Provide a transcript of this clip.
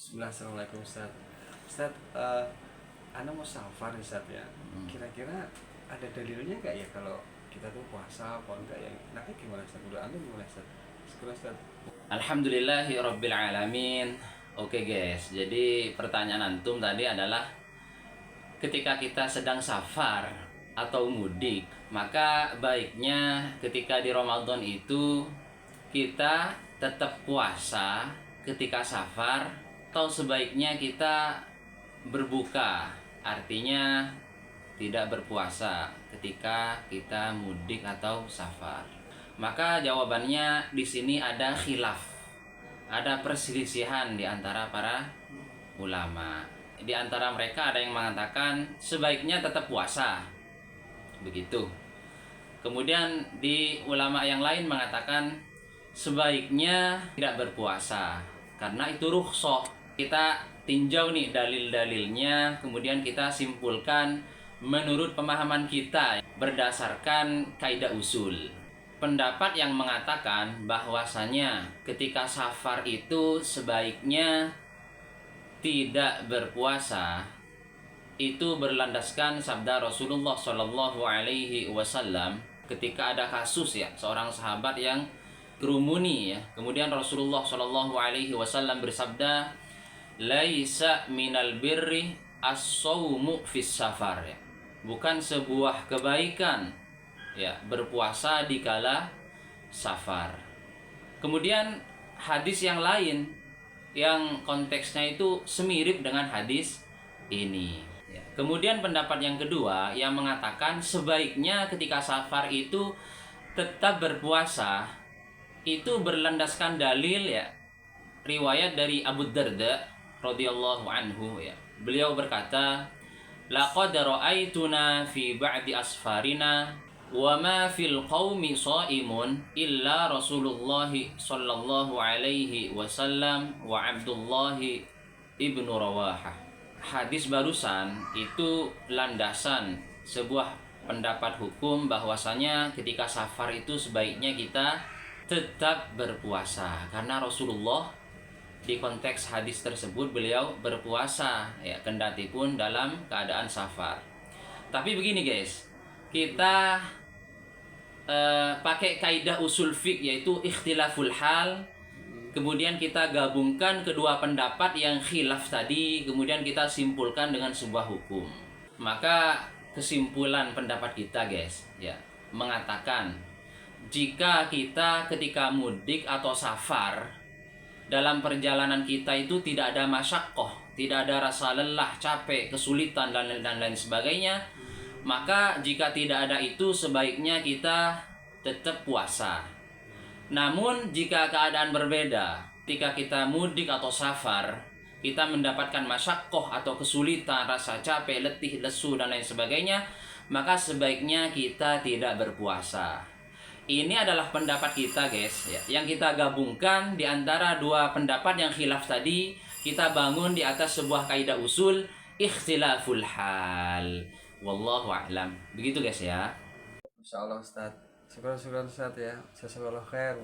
Bismillah, assalamualaikum Ustaz. Ustaz, Ana mau safar Ustaz ya. Kira-kira ada dalilnya nggak ya kalau kita tuh puasa apa enggak ya? Nanti gimana Ustaz? Udah Anda gimana Ustaz? Sekolah Ustaz. Alhamdulillahi Rabbil Alamin. Oke guys, jadi pertanyaan antum tadi adalah ketika kita sedang safar atau mudik, maka baiknya ketika di Ramadan itu kita tetap puasa ketika safar, atau sebaiknya kita berbuka, artinya tidak berpuasa ketika kita mudik atau safar. Maka jawabannya di sini ada khilaf, ada perselisihan di antara para ulama. Di antara mereka ada yang mengatakan sebaiknya tetap puasa, begitu. Kemudian di ulama yang lain mengatakan sebaiknya tidak berpuasa karena itu rukhsah. Kita tinjau nih dalil-dalilnya, kemudian kita simpulkan menurut pemahaman kita berdasarkan kaidah usul. Pendapat yang mengatakan bahwasanya ketika safar itu sebaiknya tidak berpuasa itu berlandaskan sabda Rasulullah Shallallahu Alaihi Wasallam ketika ada kasus ya seorang sahabat yang kerumuni ya, kemudian Rasulullah Shallallahu Alaihi Wasallam bersabda, laisa minal birri as-saumu fis safar ya. Bukan sebuah kebaikan ya berpuasa di kala safar. Kemudian hadis yang lain yang konteksnya itu semirip dengan hadis ini ya. Kemudian pendapat yang kedua yang mengatakan sebaiknya ketika safar itu tetap berpuasa, itu berlandaskan dalil ya riwayat dari Abu Darda radhiyallahu anhu ya. Beliau berkata, laqad ra'aituna fi ba'di asfarina wa ma fil qaumi shaimun illa Rasulullah sallallahu alaihi wasallam wa Abdullah ibnu Rawahah. Hadis barusan itu landasan sebuah pendapat hukum bahwasanya ketika safar itu sebaiknya kita tetap berpuasa karena Rasulullah di konteks hadis tersebut beliau berpuasa ya kendati pun dalam keadaan safar. Tapi begini guys, kita pakai kaidah usul fiqh yaitu ikhtilaful hal, kemudian kita gabungkan kedua pendapat yang khilaf tadi, kemudian kita simpulkan dengan sebuah hukum. Maka kesimpulan pendapat kita guys ya mengatakan jika kita ketika mudik atau safar dalam perjalanan kita itu tidak ada masyaqqah, tidak ada rasa lelah, capek, kesulitan dan lain sebagainya, maka jika tidak ada itu sebaiknya kita tetap puasa. Namun jika keadaan berbeda, ketika kita mudik atau safar, kita mendapatkan masyaqqah atau kesulitan, rasa capek, letih, lesu dan lain sebagainya, maka sebaiknya kita tidak berpuasa. Ini adalah pendapat kita guys ya, yang kita gabungkan di antara dua pendapat yang khilaf tadi. Kita bangun di atas sebuah kaidah usul ikhtilaful hal. Wallahu a'lam. Begitu guys ya. Masya Allah Ustaz. Syukur Ustaz ya. Jazakallahu khair.